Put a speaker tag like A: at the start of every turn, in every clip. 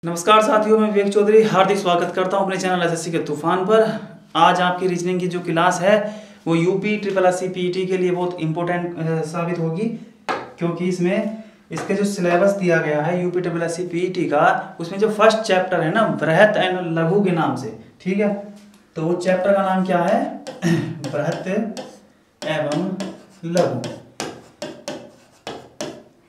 A: नमस्कार साथियों, मैं विवेक चौधरी हार्दिक स्वागत करता हूं अपने चैनल एसएससी के तूफान पर। आज आपकी रीजनिंग की जो क्लास है वो यूपी ट्रिपल एससी पीईटी के लिए बहुत इंपॉर्टेंट साबित होगी, क्योंकि इसमें इसके जो सिलेबस दिया गया है यूपी ट्रिपल एससी पीईटी का, उसमें जो फर्स्ट चैप्टर है ना बृहत एंड लघु के नाम से, ठीक है। तो वो चैप्टर का नाम क्या है? बृहत एवं लघु।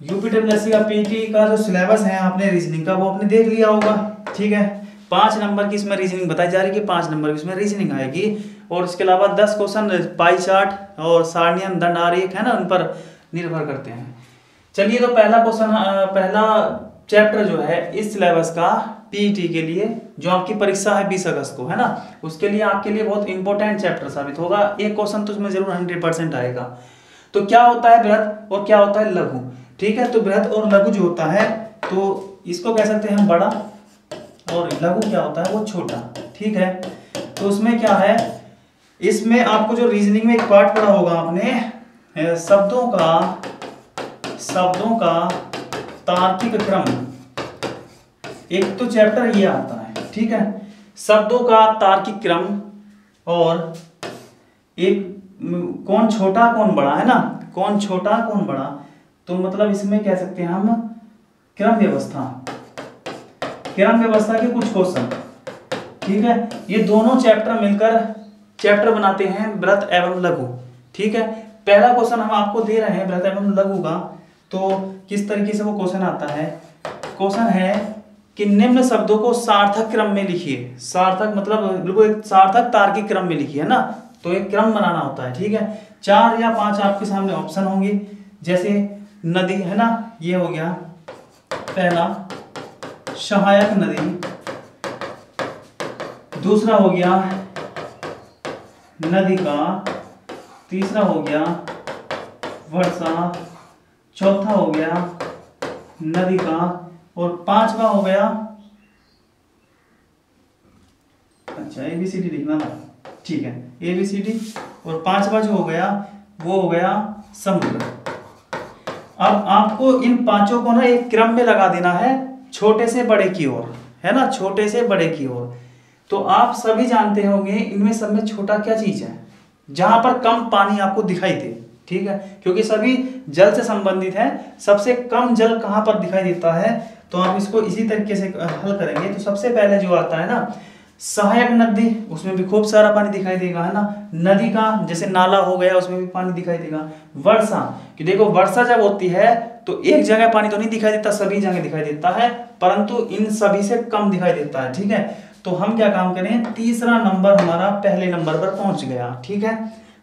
A: यूपी ट्रिपल एससी का पीटी का जो सिलेबस है आपने रीजनिंग का वो आपने देख लिया होगा, ठीक है। 5 नंबर की इसमें रीजनिंग बताई जा रही है कि 5 नंबर की इसमें रीजनिंग आएगी, और इसके अलावा 10 क्वेश्चन पाई चार्ट और सारणियां दंड आरेख है ना, उन पर निर्भर करते हैं। चलिए, तो पहला क्वेश्चन, पहला चैप्टर जो है इस सिलेबस का पीईटी के लिए, जो आपकी परीक्षा है 20 अगस्त को, है ना, उसके लिए आपके लिए बहुत इंपॉर्टेंट चैप्टर साबित होगा। एक क्वेश्चन तो उसमें जरूर 100% आएगा। तो क्या होता है बृहत और क्या होता है लघु, ठीक है। तो बृहत और लघु जो होता है तो इसको कह सकते हैं हम बड़ा, और लघु क्या होता है वो छोटा, ठीक है। तो उसमें क्या है, इसमें आपको जो रीजनिंग में एक पार्ट पढ़ा होगा आपने, शब्दों का तार्किक क्रम। एक तो चैप्टर ये आता है, ठीक है, शब्दों का तार्किक क्रम, और एक कौन छोटा कौन बड़ा, है ना, कौन छोटा कौन बड़ा। तो मतलब इसमें कह सकते हैं हम क्रम व्यवस्था के कुछ क्वेश्चन, ठीक है। ये दोनों चैप्टर मिलकर चैप्टर बनाते हैं बृहत एवं लघु, ठीक है। पहला क्वेश्चन हम आपको दे रहे हैं बृहत एवं लघु का। तो किस तरीके से वो क्वेश्चन आता है? क्वेश्चन है कि निम्न शब्दों को सार्थक क्रम में लिखिए। सार्थक मतलब बिल्कुल एक सार्थक तार्किक क्रम में लिखिए, है ना। तो एक क्रम बनाना होता है, ठीक है। 4 या 5 आपके सामने ऑप्शन होंगे, जैसे नदी, है ना, ये हो गया पहला सहायक नदी, दूसरा हो गया नदी का, तीसरा हो गया वर्षा, चौथा हो गया नदी का, और 5वां हो गया, अच्छा ABCD लिखना ना, ठीक है, ABCD, और 5वां जो हो गया वो हो गया समुद्र। अब आपको इन 5 को ना एक क्रम में लगा देना है, छोटे से बड़े की ओर, है ना, छोटे से बड़े की ओर। तो आप सभी जानते होंगे इनमें सब में छोटा क्या चीज है, जहां पर कम पानी आपको दिखाई दे, ठीक है, क्योंकि सभी जल से संबंधित है। सबसे कम जल कहां पर दिखाई देता है, तो आप इसको इसी तरीके से हल करेंगे। तो सबसे पहले जो आता है ना सहायक नदी, उसमें भी खूब सारा पानी दिखाई देगा, है ना। नदी का जैसे नाला हो गया, उसमें भी पानी दिखाई देगा। वर्षा, कि देखो वर्षा जब होती है तो एक जगह पानी तो नहीं दिखाई देता, सभी जगह दिखाई देता है, परंतु इन सभी से कम दिखाई देता है, ठीक है। तो हम क्या काम करें, तीसरा नंबर हमारा पहले नंबर पर पहुंच गया, ठीक है।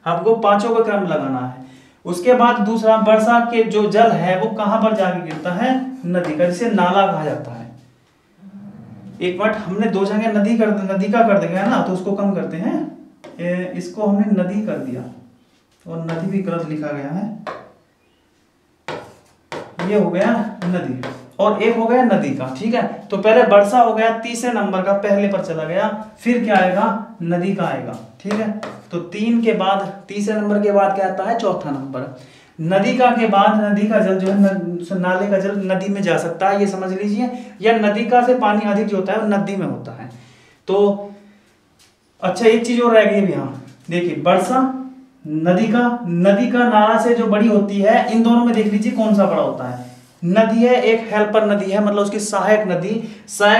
A: हमको 5 का क्रम लगाना है। उसके बाद दूसरा, वर्षा के जो जल है वो कहां पर जाके गिरता है? नदी का, जिसे नाला कहा जाता है। एक मिनट, हमने 2 जगह नदी का कर दिया है ना, तो उसको कम करते हैं। इसको हमने नदी कर दिया, और नदी भी गलत लिखा गया है, ये हो गया नदी, और एक हो गया नदी का, ठीक है। तो पहले वर्षा हो गया, तीसरे नंबर का पहले पर चला गया, फिर क्या आएगा? नदी का आएगा, ठीक है। तो 3 के बाद, तीसरे नंबर के बाद क्या आता है? चौथा नंबर। नदी का के बाद नदी का जल जो है, नाले का जल नदी में जा सकता है, ये समझ लीजिए, या नदी का से पानी अधिक जो होता है वो नदी में होता है। तो अच्छा, एक चीज और रह गई यहाँ, देखिए वर्षा, नदी का नाला से जो बड़ी होती है, इन दोनों में देख लीजिए कौन सा बड़ा होता है। नदी है, एक हेल्पर नदी है, मतलब उसकी सहायक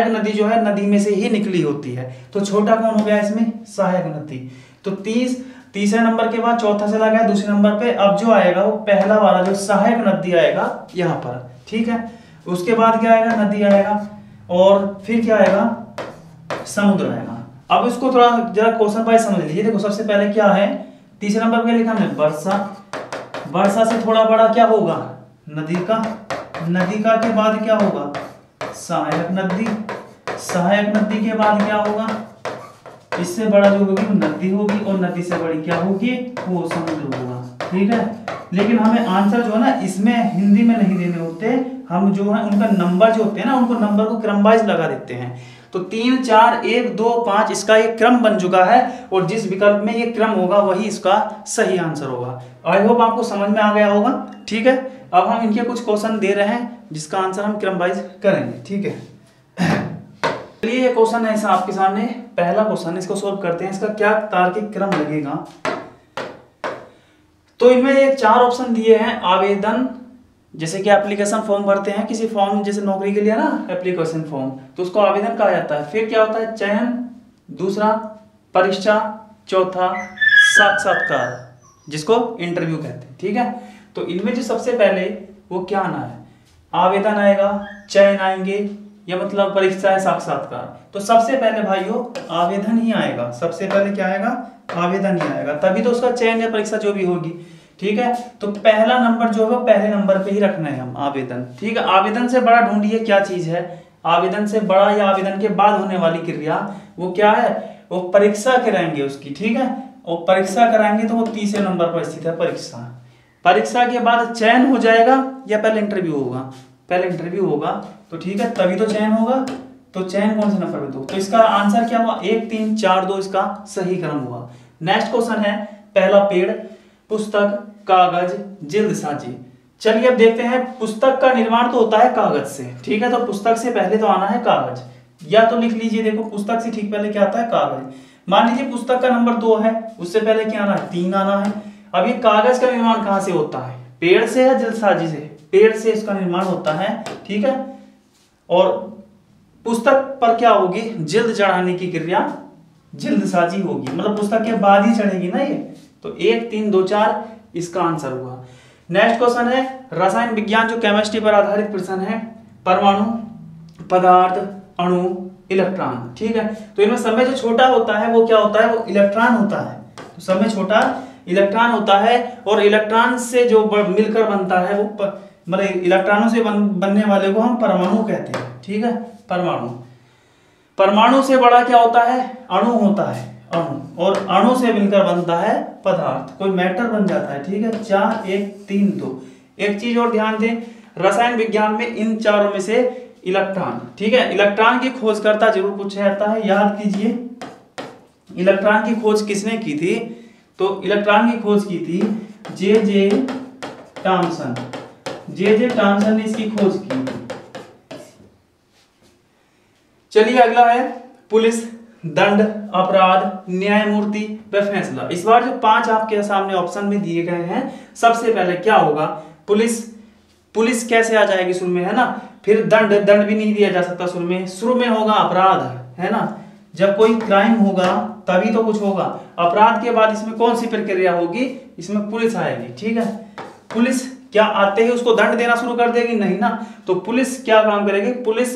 A: नदी जो है नदी में से ही निकली होती है। तो छोटा कौन हो गया इसमें? सहायक नदी। तो तीसरे नंबर के बाद चौथा चला गया दूसरे नंबर पे। अब जो आएगा वो पहला वाला जो सहायक नदी आएगा यहाँ पर, ठीक है। उसके बाद क्या आएगा? नदी आएगा, और फिर क्या आएगा? समुद्र आएगा। अब इसको थोड़ा जरा क्वेश्चन वाइज समझ लीजिए। देखो सबसे पहले क्या है, तीसरे नंबर पे लिखा हमने वर्षा से थोड़ा बड़ा क्या होगा? नदी का के बाद क्या होगा? सहायक नदी के बाद क्या होगा? इससे बड़ा जो होगी वो नदी होगी, और नदी से बड़ी क्या होगी? वो समुद्र होगा, ठीक है। लेकिन हमें आंसर जो है ना इसमें हिंदी में नहीं देने होते, हम जो है उनका नंबर जो होते हैं ना, उनको नंबर को क्रम वाइज लगा देते हैं। तो 3, 4, 1, 2, 5 इसका एक क्रम बन चुका है, और जिस विकल्प में ये क्रम होगा वही इसका सही आंसर होगा। आई होप आपको समझ में आ गया होगा, ठीक है। अब हम इनके कुछ क्वेश्चन दे रहे हैं जिसका आंसर हम क्रम वाइज करेंगे, ठीक है। चलिए ये क्वेश्चन है ऐसा आपके सामने, पहला क्वेश्चन, इसको सोल्व करते हैं। इसका क्या तार्किक क्रम लगेगा। तो इनमें ये 4 ऑप्शन दिए हैं। आवेदन, जैसे कि एप्लीकेशन फॉर्म भरते हैं किसी फॉर्म, जैसे नौकरी के लिए ना एप्लीकेशन फॉर्म, तो उसको आवेदन कहा जाता है। फिर क्या होता है, चयन, दूसरा परीक्षा, चौथा साक्षात्कार, जिसको इंटरव्यू कहते हैं। ठीक है, तो इनमें जो सबसे पहले वो क्या आना है, आवेदन आएगा, चयन आएंगे, या मतलब परीक्षा है, साक्षात्कार। तो सबसे पहले भाइयों आवेदन ही आएगा। सबसे पहले क्या आएगा, आवेदन ही आएगा, तभी तो उसका चयन या परीक्षा जो भी होगी। ठीक है, तो पहला नंबर जो है पहले नंबर पे ही रखना है हम, आवेदन। ठीक है, आवेदन से बड़ा ढूंढिए क्या चीज है, आवेदन से बड़ा या आवेदन के बाद होने वाली क्रिया वो क्या है, वो परीक्षा कराएंगे उसकी। ठीक है, और परीक्षा कराएंगे तो वो तीसरे नंबर पर स्थित है, परीक्षा। परीक्षा के बाद चयन हो जाएगा या पहले इंटरव्यू होगा, पहले इंटरव्यू होगा, तो ठीक है तभी तो चयन होगा। तो चयन कौन से नंबर पे, 2। तो इसका आंसर क्या हुआ, 1 3 4 2 इसका सही क्रम हुआ। नेक्स्ट क्वेश्चन है, पहला पेड़, पुस्तक, कागज, जिल्दसाजी। चलिए अब देखते हैं, पुस्तक का निर्माण तो होता है कागज से। ठीक है, तो पुस्तक से पहले तो आना है कागज, या तो लिख लीजिए, देखो पुस्तक से ठीक पहले क्या आता है, कागज। मान लीजिए पुस्तक का नंबर 2 है, उससे पहले क्या आना है, 3 आना है। अब ये कागज का निर्माण कहां से होता है, पेड़ से या जिल्दसाजी से, पेड़ से इसका निर्माण होता है। ठीक है, और पुस्तक पर क्या होगी, जिल्द चढ़ाने की क्रिया जिल्दसाजी होगी, मतलब पुस्तक के बाद ही चढ़ेगी ना ये। तो 1 3 2 4 इसका आंसर हुआ। नेक्स्ट क्वेश्चन है रसायन विज्ञान, जो केमिस्ट्री पर आधारित प्रश्न है। परमाणु, पदार्थ, अणु, इलेक्ट्रॉन। ठीक है, तो इनमें समय जो छोटा होता है वो क्या होता है, वो इलेक्ट्रॉन होता है। तो समय छोटा इलेक्ट्रॉन होता है, और इलेक्ट्रॉन से जो मिलकर बनता है वो मतलब इलेक्ट्रॉनों से बनने वाले को हम परमाणु कहते हैं। ठीक है, परमाणु। परमाणु से बड़ा क्या होता है, अणु होता है, अणु, और अणु से मिलकर बनता है पदार्थ, कोई मैटर बन जाता है। ठीक है, 4 1 3 2। एक चीज और ध्यान दें, रसायन विज्ञान में इन चारों में से इलेक्ट्रॉन, ठीक है, इलेक्ट्रॉन की खोजकर्ता जरूर पूछा जाता है, याद कीजिए इलेक्ट्रॉन की खोज किसने की थी। तो इलेक्ट्रॉन की खोज की थी जे टॉमसन, जे टॉमसन ने इसकी खोज की। चलिए अगला है पुलिस, दंड, अपराध, न्यायमूर्ति व फैसला। इस बार जो 5 आपके सामने ऑप्शन में दिए गए हैं, सबसे पहले क्या होगा, पुलिस। पुलिस कैसे आ जाएगी शुरू में, है ना। फिर दंड, दंड भी नहीं दिया जा सकता शुरू में होगा अपराध, है ना, जब कोई क्राइम होगा तभी तो कुछ होगा। अपराध के बाद इसमें कौन सी प्रक्रिया होगी, इसमें पुलिस आएगी। ठीक है, पुलिस क्या आते ही उसको दंड देना शुरू कर देगी, नहीं ना। तो पुलिस क्या काम करेगी, पुलिस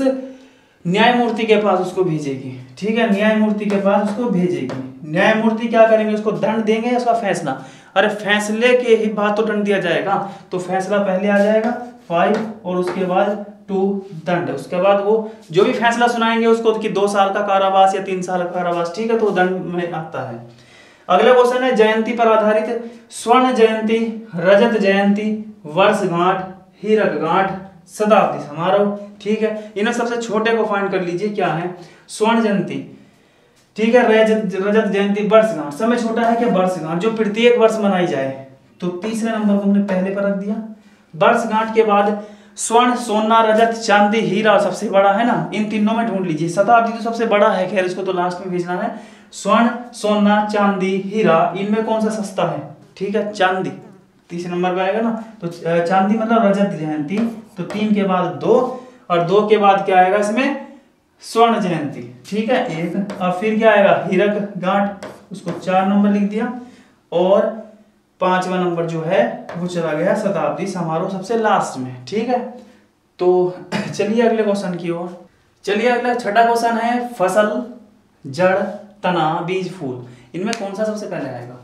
A: न्यायमूर्ति के पास उसको भेजेगी। ठीक है, न्यायमूर्ति के पास उसको भेजेगी। न्यायमूर्ति क्या करेंगे, उसको दंड देंगे, उसका फैसला। अरे फैसले के ही बाद तो दंड दिया जाएगा, तो फैसला पहले आ जाएगा 5, और उसके बाद 2 दंड। उसके बाद वो जो भी फैसला सुनाएंगे उसको कि 2 साल का कारावास या 3 साल का कारावास। ठीक है, तो दंड में आता है। अगला क्वेश्चन है जयंती पर आधारित। स्वर्ण जयंती, रजत जयंती, वर्षगांठ, हीरकगांठ, शताब्दी समारोह। ठीक है, इन्हें सबसे छोटे को फाइंड कर लीजिए, क्या है, स्वर्ण जयंती। ठीक है, रजत जयंती, वर्षगांठ। समय छोटा है क्या, वर्षगांठ, जो प्रत्येक वर्ष मनाई जाए, तो तीसरे नंबर को हमने पहले पर रख दिया। वर्षगांठ के बाद स्वर्ण, सोना, रजत, चांदी, हीरा सबसे बड़ा है ना, इन तीनों में ढूंढ लीजिए। शताब्दी तो सबसे बड़ा है, खैर इसको तो लास्ट में भेजना है। स्वर्ण, सोना, चांदी, हीरा, इनमें कौन सा सस्ता है, ठीक है, चांदी तीसरे नंबर पे आएगा ना। तो चांदी मतलब रजत जयंती, तो 3 के बाद 2, और 2 के बाद क्या आएगा इसमें, स्वर्ण जयंती। ठीक है, 1, और फिर क्या आएगा, हीरक गांठ, उसको 4 नंबर लिख दिया, और 5वां नंबर जो है वो चला गया शताब्दी समारोह सबसे लास्ट में। ठीक है, तो चलिए अगले क्वेश्चन की ओर। चलिए अगला छठा क्वेश्चन है फसल, जड़, तना, बीज, फूल। इनमें कौन सा सबसे पहले आएगा।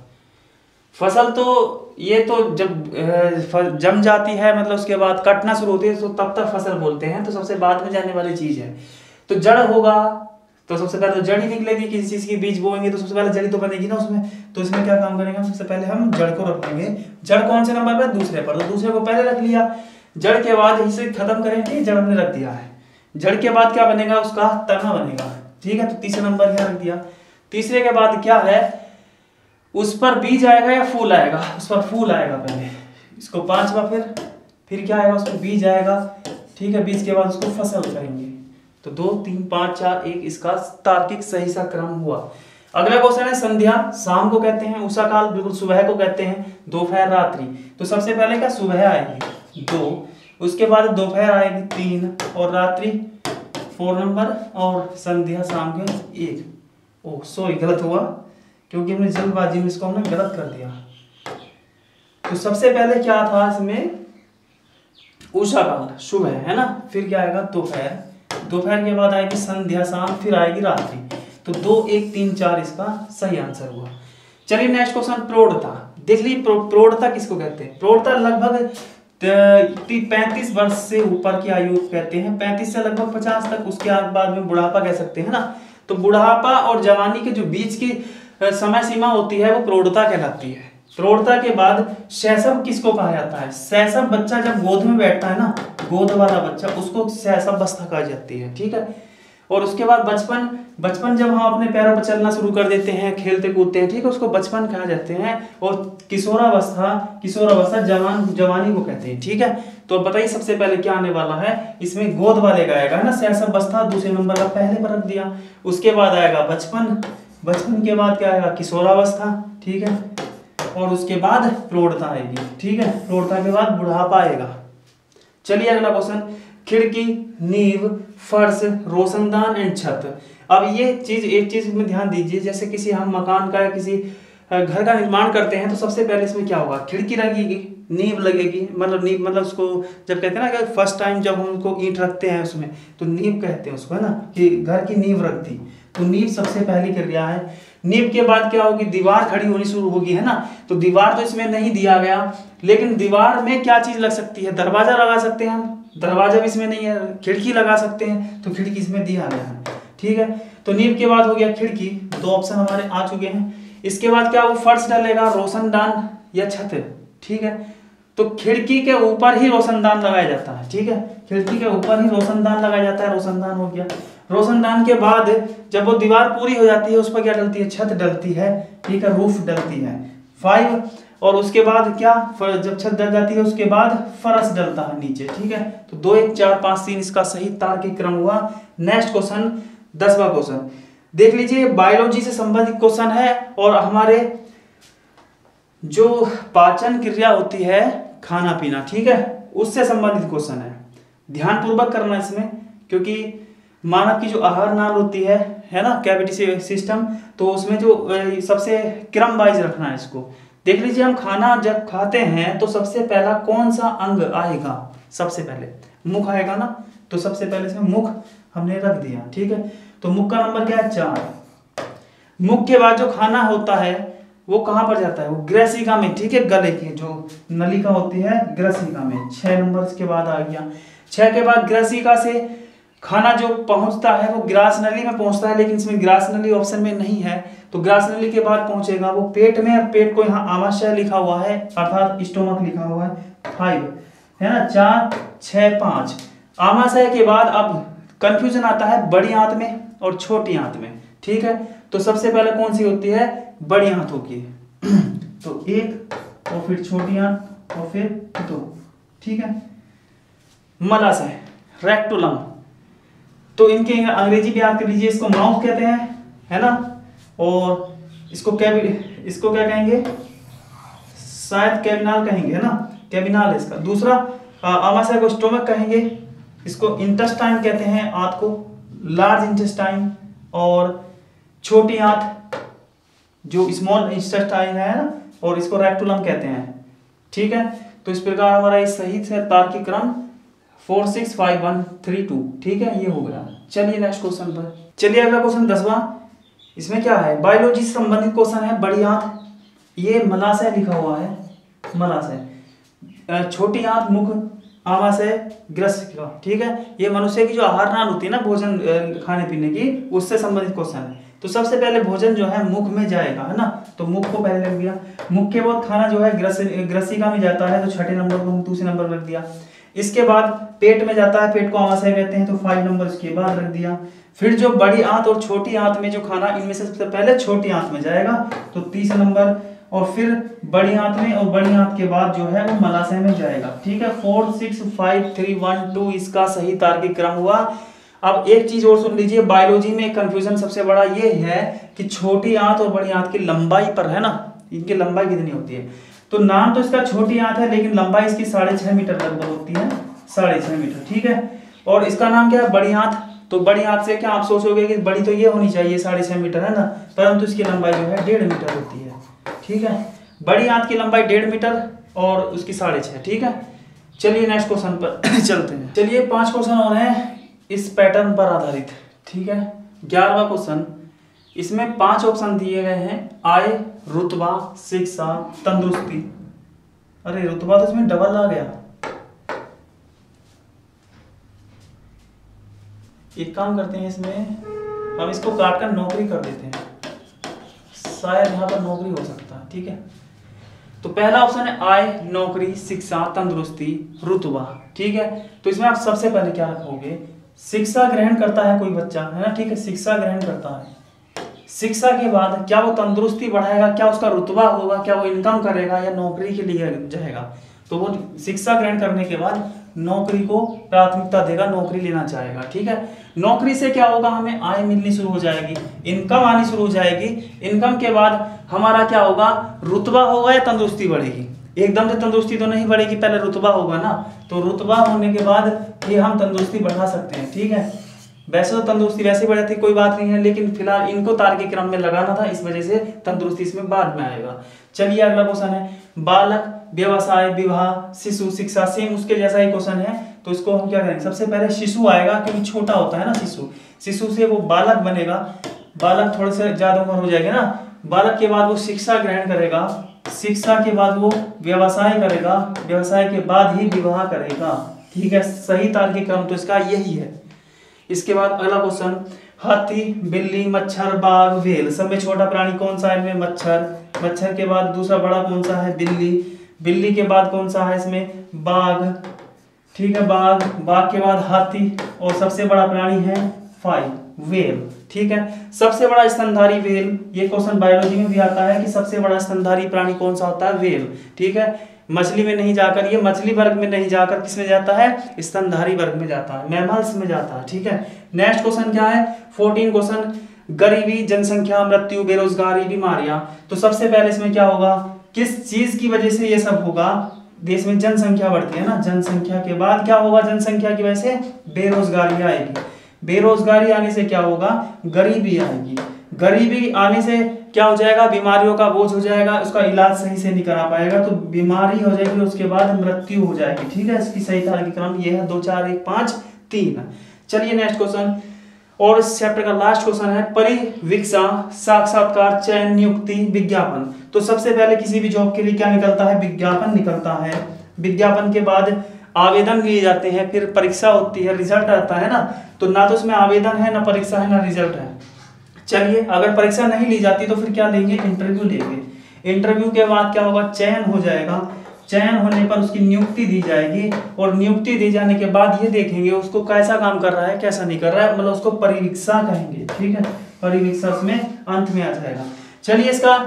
A: फसल तो ये तो जब जम जाती है, मतलब उसके बाद कटना शुरू होती है, तो तब तक फसल बोलते हैं, तो सबसे बाद में जाने वाली चीज है। तो जड़ होगा, तो सबसे पहले तो जड़ ही निकलेगी, किसी चीज की बीज बोएंगे तो सबसे पहले जड़ तो बनेगी ना उसमें। तो इसमें क्या काम करेंगे, सबसे पहले हम जड़ को रख देंगे। जड़ कौन से नंबर पर, दूसरे पर, तो दूसरे को पहले रख लिया। जड़ के बाद इसे खत्म करेंगे, जड़ हमने रख दिया है। जड़ के बाद क्या बनेगा, उसका तना बनेगा। ठीक है, तो तीसरे नंबर क्या रख दिया। तीसरे के बाद क्या है, उस पर बीज आएगा या फूल आएगा, उस पर फूल आएगा पहले, इसको 5वां, फिर क्या आएगा, उस पर बीज आएगा। ठीक है, बीज के बाद उसको फसल करेंगे, तो 2 3 5 4 1 इसका तार्किक सही सा क्रम हुआ। अगला क्वेश्चन है संध्या शाम को कहते हैं, उषा काल बिल्कुल सुबह को कहते हैं, दोपहर रात्रि। तो सबसे पहले क्या सुबह आएगी 2, उसके बाद दोपहर आएगी 3 और रात्रि 4 नंबर और संध्या शाम के 1। ओह सॉरी गलत हुआ क्योंकि हमने जल्दबाजी में इसको हमने गलत कर दिया। तो सबसे पहले क्या था इसमें उषा काल सुबह है ना, फिर क्या आएगा दोपहर, दोपहर के बाद आएगी संध्या शाम, फिर आएगी रात्रि। तो 2 1 3 4 इसका सही आंसर हुआ। चलिए नेक्स्ट क्वेश्चन प्रौढ़ता। देख ली प्रौढ़ता किसको कहते हैं? प्रौढ़ता लगभग 35 वर्ष से ऊपर की आयु कहते हैं, 35 से लगभग 50 तक, उसके बाद में बुढ़ापा कह सकते हैं ना। तो बुढ़ापा और जवानी के जो बीच की समय सीमा होती है वो प्रौढ़ता कहलाती है। प्रौढ़ता के बाद शैशव किसको कहा जाता है? शैशव बच्चा जब गोद में बैठता है ना, गोद वाला बच्चा, उसको शैशव अवस्था कही जाती है, ठीक है। और उसके बाद बचपन, बचपन जब हम अपने पैरों पर चलना शुरू कर देते हैं, खेलते कूदते हैं, ठीक है, उसको बचपन कहा जाते हैं। और किशोरावस्था, किशोरावस्था जवानी को कहते हैं, ठीक है। तो बताइए सबसे पहले क्या आने वाला है इसमें? गोद वाले का आएगा ना शैशव अवस्था, दूसरे नंबर का पहले पर रख दिया। उसके बाद आएगा बचपन, बचपन के बाद क्या आएगा? किशोरावस्था, ठीक है। और उसके बाद प्रौढ़ता आएगी, ठीक है। प्रौढ़ता के बाद बुढ़ापा आएगा। चलिए अगला क्वेश्चन, खिड़की, नींव, फर्श, रोशनदान एंड छत। अब ये चीज, एक चीज में ध्यान दीजिए, जैसे किसी हम मकान का या किसी घर का निर्माण करते हैं तो सबसे पहले इसमें क्या होगा? खिड़की लगेगी, नींव लगेगी, मतलब नींव मतलब उसको जब कहते हैं ना कि फर्स्ट टाइम जब हम उनको ईंट रखते हैं उसमें, तो नींव कहते हैं उसको, है ना, कि घर की नींव रख दी। तो नींव सबसे पहली क्रिया है। नींव के बाद क्या होगी? दीवार खड़ी होनी शुरू होगी, है ना। तो दीवार तो इसमें नहीं दिया गया, लेकिन दीवार में क्या चीज लग सकती है? दरवाजा लगा सकते हैं हम, दरवाजा भी इसमें नहीं है। खिड़की लगा सकते हैं, तो खिड़की इसमें दिया गया है, ठीक है। तो नींव के बाद हो गया खिड़की, 2 ऑप्शन हमारे आ चुके हैं। इसके बाद क्या, वो फर्श डलेगा, रोशनदान या छत, ठीक है। तो खिड़की के ऊपर ही रोशनदान लगाया जाता है, ठीक है। खिड़की के ऊपर ही रोशनदान लगाया जाता है, रोशनदान हो गया। रोशनदान के बाद जब वो दीवार पूरी हो जाती है उस पर क्या डलती है? छत डलती है, ठीक है, रूफ डलती है 5। और उसके बाद क्या, जब छत डल जाती है उसके बाद फर्श डलता है नीचे, ठीक है। तो 2 1 4 5 3 इसका सही तार्किक क्रम हुआ। नेक्स्ट क्वेश्चन 10वां क्वेश्चन देख लीजिए, बायोलॉजी से संबंधित क्वेश्चन है और हमारे जो पाचन क्रिया होती है, खाना पीना, ठीक है, उससे संबंधित क्वेश्चन है। ध्यान पूर्वक करना इसमें, क्योंकि मानव की जो आहार नाल होती है ना, कैविटी सिस्टम, तो उसमें जो सबसे क्रम वाइज रखना है इसको। देख लीजिए, हम खाना जब खाते हैं तो सबसे पहला कौन सा अंग आएगा? सबसे पहले मुख आएगा ना, तो सबसे पहले इसमें मुख हमने रख दिया, ठीक है। तो मुख का नंबर क्या है? 4। मुख के बाद जो खाना होता है वो कहां पर जाता है? वो ग्रसिका में, ठीक है, गले की जो नलिका होती है ग्रसिका में, 6 नंबर इसके बाद आ गया। 6 के बाद ग्रसिका से खाना जो पहुंचता है वो ग्रास नली में पहुंचता है, लेकिन इसमें ग्रास नली ऑप्शन में नहीं है। तो ग्रास नली के बाद पहुंचेगा वो पेट में, पेट को यहाँ आमाशय लिखा हुआ है, अर्थात स्टोमक लिखा हुआ है 5, है ना, 4 6 5। आमाशय के बाद अब कंफ्यूजन आता है बड़ी आंत में और छोटी आंत में, ठीक है। तो सबसे पहले कौन सी होती है? बड़ी आंत होगी। तो 1 और फिर छोटी आंत और फिर 2, ठीक है। मलाशय, रेक्टुलम, तो इनके अंग्रेजी भी याद कर लीजिए, इसको माउथ कहते हैं, है ना। और इसको क्या कहेंगे? शायद कैबिनाल कहेंगे, है ना, कैबिनाल है इसका। दूसरा आमाशय को स्टोमक कहेंगे, इसको इंटेस्टाइन कहते हैं आंत को, लार्ज इंटेस्टाइन। और छोटी आंत जो स्मॉल इंटेस्टाइन है ना, और इसको रेक्टुलम कहते हैं, ठीक है। तो इस प्रकार हमारा इस सही से तार्किक क्रम 4 6 5 1 3 2, ठीक है, ये हो गया। चलिए नेक्स्ट क्वेश्चन पर चलिए। अगला क्वेश्चन 10वां, इसमें क्या है? बायोलॉजी से संबंधित क्वेश्चन है। बड़ी आंत, ये मलाशय लिखा हुआ है, मलाशय। छोटी आंत मुख, आमाशय ग्रसिका, ठीक है। ये मनुष्य की जो आहार नाल होती है ना, भोजन खाने पीने की, उससे संबंधित क्वेश्चन है। तो सबसे पहले भोजन जो है मुख में जाएगा, है ना, तो मुख को पहले रख दिया। मुख के बाद खाना जो है ग्रसिका में जाता है, तो 6 नंबर को हम दूसरे नंबर रख दिया। इसके बाद पेट में जाता है, पेट को आमाशय कहते हैं, तो 5 नंबर इसके बाद रख दिया। फिर जो बड़ी आंत और छोटी आंत में जो खाना, इनमें से सबसे पहले छोटी आंत में जाएगा, तो 30 नंबर। और फिर बड़ी आंत में, और बड़ी आंत के बाद जो है वो मलाशय में जाएगा, ठीक है। 4 6 5 3 1 2 इसका सही तार्किक क्रम हुआ। अब एक चीज और सुन लीजिए, बायोलॉजी में कंफ्यूजन सबसे बड़ा ये है कि छोटी आंत और बड़ी आंत की लंबाई पर है ना, इनकी लंबाई कितनी होती है। तो नाम तो इसका छोटी आंत है, लेकिन लंबाई इसकी 6.5 मीटर लगभग होती है, 6.5 मीटर, ठीक है। और इसका नाम क्या है, बड़ी आंत। तो बड़ी आंत से क्या आप सोचोगे कि बड़ी तो ये होनी चाहिए 6.5 मीटर, है ना, परंतु इसकी लंबाई जो है 1.5 मीटर होती है, ठीक है। बड़ी आंत की लंबाई 1.5 मीटर और उसकी 6.5, ठीक है। चलिए नेक्स्ट क्वेश्चन पर चलते हैं। चलिए 5 क्वेश्चन और हैं इस पैटर्न पर आधारित, ठीक है। 11वां क्वेश्चन, इसमें 5 ऑप्शन दिए गए हैं, आय, रुतबा, शिक्षा, तंदुरुस्ती। अरे रुतबा तो इसमें डबल आ गया। एक काम करते हैं, इसमें हम इसको काट कर नौकरी कर देते हैं, शायद यहाँ पर नौकरी हो सकता है, ठीक है। तो पहला ऑप्शन है आय, नौकरी, शिक्षा, तंदुरुस्ती, रुतबा, ठीक है। तो इसमें आप सबसे पहले क्या रखोगे, शिक्षा ग्रहण करता है कोई बच्चा, है ना, ठीक है, शिक्षा ग्रहण करता है। शिक्षा के बाद क्या वो तंदुरुस्ती बढ़ाएगा, क्या उसका रुतबा होगा, क्या वो इनकम करेगा या नौकरी के लिए जाएगा। तो वो शिक्षा ग्रहण करने के बाद नौकरी को प्राथमिकता देगा, नौकरी लेना चाहेगा, ठीक है। नौकरी से क्या होगा, हमें आय मिलनी शुरू हो जाएगी, इनकम आनी शुरू हो जाएगी। इनकम के बाद हमारा क्या होगा, रुतबा होगा या तंदुरुस्ती बढ़ेगी। एकदम से तंदुरुस्ती तो नहीं बढ़ेगी, पहले रुतबा होगा ना। तो रुतबा होने के बाद ये हम तंदुरुस्ती बढ़ा सकते हैं, ठीक है। वैसे तो तंदुरुस्ती वैसे बढ़ जाती, कोई बात नहीं है, लेकिन फिलहाल इनको तार्किक क्रम में लगाना था, इस वजह से तंदुरुस्ती इसमें बाद में आएगा। चलिए अगला क्वेश्चन है, बालक, व्यवसाय, विवाह, शिशु, शिक्षा, सेम उसके जैसा ही क्वेश्चन है। तो इसको हम क्या करेंगे, सबसे पहले शिशु आएगा, क्योंकि छोटा होता है ना शिशु, शिशु से वो बालक बनेगा, बालक थोड़े से ज्यादा उम्र हो जाएगी ना। बालक के बाद वो शिक्षा ग्रहण करेगा, शिक्षा के बाद वो व्यवसाय करेगा, व्यवसाय के बाद ही विवाह करेगा, ठीक है। सही तार्किक क्रम तो इसका यही है। इसके बाद अगला क्वेश्चन, हाथी, बिल्ली, मच्छर, बाघ, व्हेल, सब में छोटा प्राणी कौन सा है, इसमें मच्छर, मच्छर के बाद दूसरा बड़ा कौन सा है, बिल्ली, बिल्ली के बाद कौन सा है इसमें, बाघ, ठीक है, बाघ, बाघ के बाद हाथी, और सबसे बड़ा प्राणी है 5 व्हेल, ठीक है। सबसे बड़ा स्तनधारी व्हेल, ये क्वेश्चन बायोलॉजी में भी आता है कि सबसे बड़ा स्तनधारी प्राणी कौन सा होता है, व्हेल, ठीक है। मछली में नहीं जाकर, ये मछली वर्ग में नहीं जाकर किस में जाता है, स्तनधारी वर्ग में जाता है, मैमल्स में जाता है, ठीक है। नेक्स्ट क्वेश्चन क्या है, 14 क्वेश्चन, गरीबी, जनसंख्या, मृत्यु, बेरोजगारी, बीमारियां। तो सबसे पहले इसमें क्या होगा, किस चीज की वजह से ये सब होगा, देश में जनसंख्या बढ़ती है ना, जनसंख्या के बाद क्या होगा, जनसंख्या की वजह से बेरोजगारी आएगी, बेरोजगारी आने से क्या होगा, गरीबी आएगी, गरीबी आने से क्या हो जाएगा, बीमारियों का बोझ हो जाएगा, उसका इलाज सही से नहीं करा पाएगा, तो बीमारी हो जाएगी, उसके बाद मृत्यु हो जाएगी, ठीक है। इसकी सही तार्किक क्रम ये है 2 4 1 5 3। चलिए नेक्स्ट क्वेश्चन, और इस चैप्टर का लास्ट क्वेश्चन है, परिवीक्षा, साक्षात्कार, चयन, नियुक्ति, विज्ञापन। तो सबसे पहले किसी भी जॉब के लिए क्या निकलता है, विज्ञापन निकलता है। विज्ञापन के बाद आवेदन लिए जाते हैं, फिर परीक्षा होती है, रिजल्ट आता है ना। तो ना तो उसमें आवेदन है, ना परीक्षा है, ना रिजल्ट है। चलिए अगर परीक्षा नहीं ली जाती तो फिर क्या लेंगे, इंटरव्यू लेंगे। इंटरव्यू के बाद क्या होगा, चयन हो जाएगा, चयन होने पर उसकी नियुक्ति दी जाएगी, और नियुक्ति दी जाने के बाद ये देखेंगे उसको कैसा काम कर रहा है, कैसा नहीं कर रहा है, मतलब उसको परिवीक्षा कहेंगे, ठीक है। परिवीक्षा उसमें अंत में आ जाएगा। चलिए इसका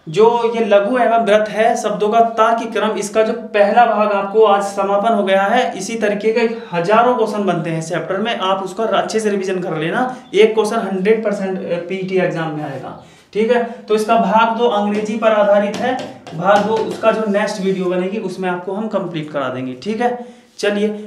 A: जो ये लघु एवं व्रत है शब्दों का तार्किक क्रम, इसका जो पहला भाग आपको आज समापन हो गया है। इसी तरीके के हजारों क्वेश्चन बनते हैं इस चैप्टर में, आप उसका अच्छे से रिवीजन कर लेना। एक क्वेश्चन 100% पीईटी एग्जाम में आएगा, ठीक है। तो इसका भाग 2 अंग्रेजी पर आधारित है, भाग 2 उसका जो नेक्स्ट वीडियो बनेगी उसमें आपको हम कंप्लीट करा देंगे, ठीक है। चलिए।